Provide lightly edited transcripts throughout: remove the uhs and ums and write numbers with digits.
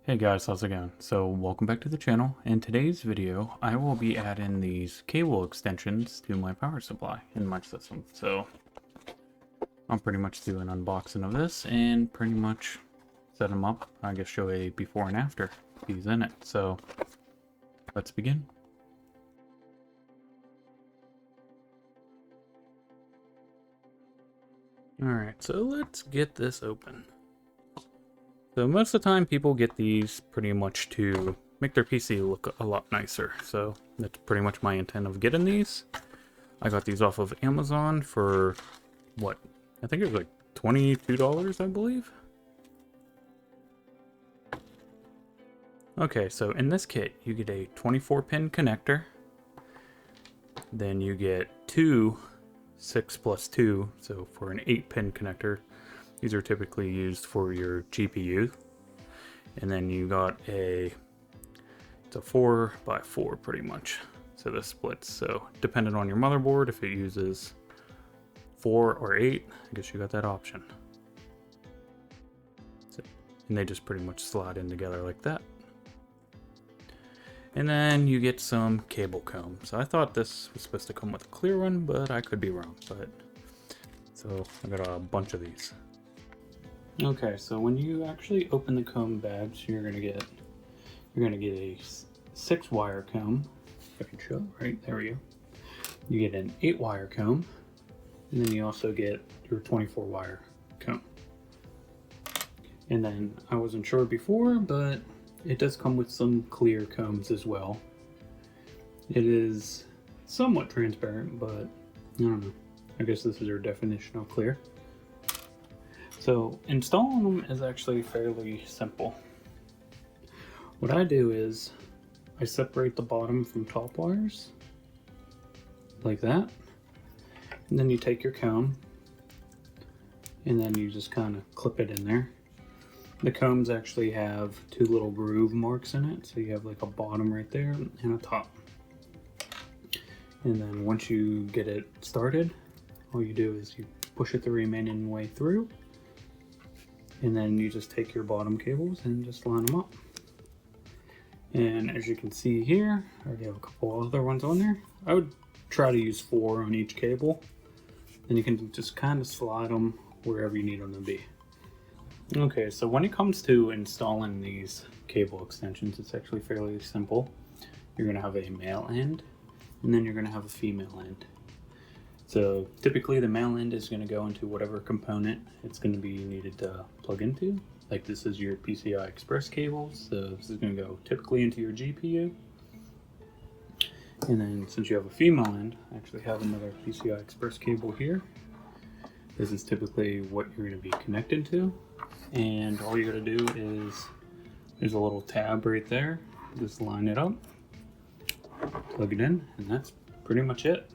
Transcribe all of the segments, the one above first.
Hey guys, how's it going? So welcome back to the channel. In today's video, I will be adding these cable extensions to my power supply in my system. So I'll pretty much do an unboxing of this and pretty much set them up. I guess show a before and after these in it. So let's begin. Alright, so let's get this open. So most of the time people get these pretty much to make their PC look a lot nicer. So that's pretty much my intent of getting these. I got these off of Amazon for, what? I think it was like $22, I believe. Okay, so in this kit, you get a 24-pin connector. Then you get two 6+2, so for an 8-pin connector. These are typically used for your GPU. And then you got it's a 4x4 pretty much. So this splits. So depending on your motherboard, if it uses 4 or 8, I guess you got that option. So, and they just pretty much slide in together like that. And then you get some cable comb. So I thought this was supposed to come with a clear one, but I could be wrong. So I got a bunch of these. Okay, so when you actually open the comb bags, you're gonna get a 6-wire comb. If I can show it right, there we go. You get an 8-wire comb, and then you also get your 24-wire comb. And then I wasn't sure before, but it does come with some clear combs as well. It is somewhat transparent, but I don't know. I guess this is their definition of clear. So installing them is actually fairly simple. What I do is I separate the bottom from top wires like that. And then you take your comb and then you just kind of clip it in there. The combs actually have 2 little groove marks in it. So you have like a bottom right there and a top. And then once you get it started, all you do is you push it the remaining way through. And then you just take your bottom cables and just line them up. And as you can see here, I already have a couple other ones on there. I would try to use 4 on each cable. And you can just kind of slide them wherever you need them to be. Okay, so when it comes to installing these cable extensions, it's actually fairly simple. You're gonna have a male end, and then you're gonna have a female end. So typically the male end is going to go into whatever component it's going to be needed to plug into. Like this is your PCI Express cables, so this is going to go typically into your GPU. And then since you have a female end, I actually have another PCI Express cable here. This is typically what you're going to be connected to. And all you got to do is, there's a little tab right there. Just line it up, plug it in, and that's pretty much it.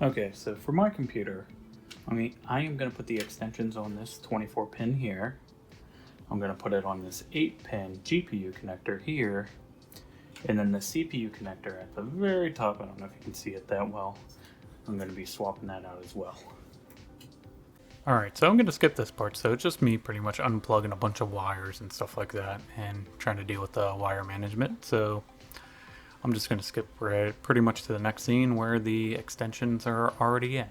Okay, so for my computer, I am going to put the extensions on this 24-pin here. I'm going to put it on this 8-pin GPU connector here. And then the CPU connector at the very top, I don't know if you can see it that well. I'm going to be swapping that out as well. Alright, so I'm going to skip this part. So it's just me pretty much unplugging a bunch of wires and stuff like that and trying to deal with the wire management. So I'm just going to skip right pretty much to the next scene where the extensions are already in.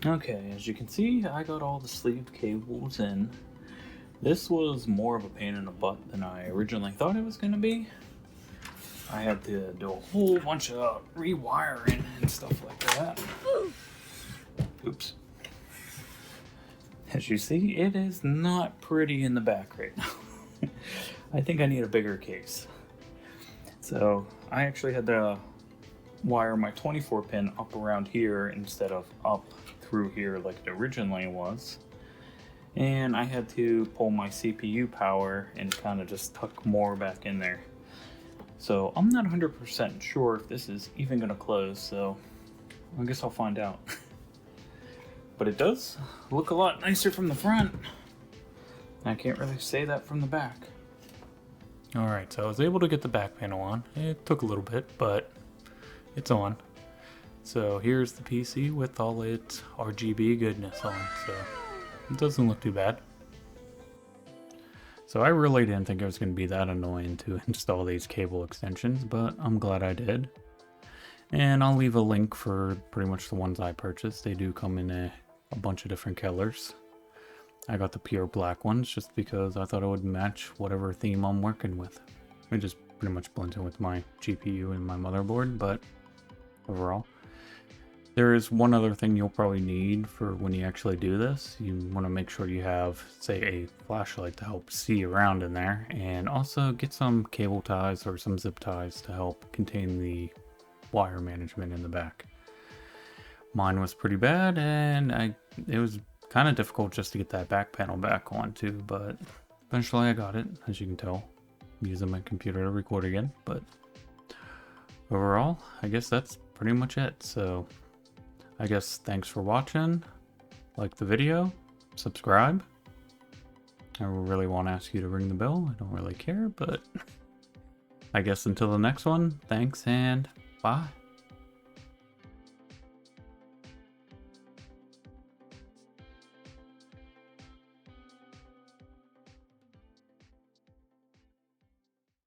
Okay, as you can see, I got all the sleeved cables in. This was more of a pain in the butt than I originally thought it was going to be. I had to do a whole bunch of rewiring and stuff like that. Oops. As you see, it is not pretty in the back right now. I think I need a bigger case. So I actually had to wire my 24-pin up around here instead of up through here like it originally was. And I had to pull my CPU power and kind of just tuck more back in there. So I'm not 100% sure if this is even going to close, so I guess I'll find out. But it does look a lot nicer from the front. I can't really say that from the back. Alright, so I was able to get the back panel on. It took a little bit, but it's on. So here's the PC with all its RGB goodness on, so it doesn't look too bad. So I really didn't think it was going to be that annoying to install these cable extensions, but I'm glad I did. And I'll leave a link for pretty much the ones I purchased. They do come in a bunch of different colors. I got the pure black ones just because I thought it would match whatever theme I'm working with. It just pretty much blends in with my GPU and my motherboard, but overall. There is one other thing you'll probably need for when you actually do this. You want to make sure you have, say, a flashlight to help see around in there, and also get some cable ties or some zip ties to help contain the wire management in the back. Mine was pretty bad, and it was kind of difficult just to get that back panel back on too, but eventually I got it, as you can tell. I'm using my computer to record again, but overall, I guess that's pretty much it. So I guess thanks for watching. Like the video, subscribe. I really want to ask you to ring the bell. I don't really care, but I guess until the next one, thanks and bye.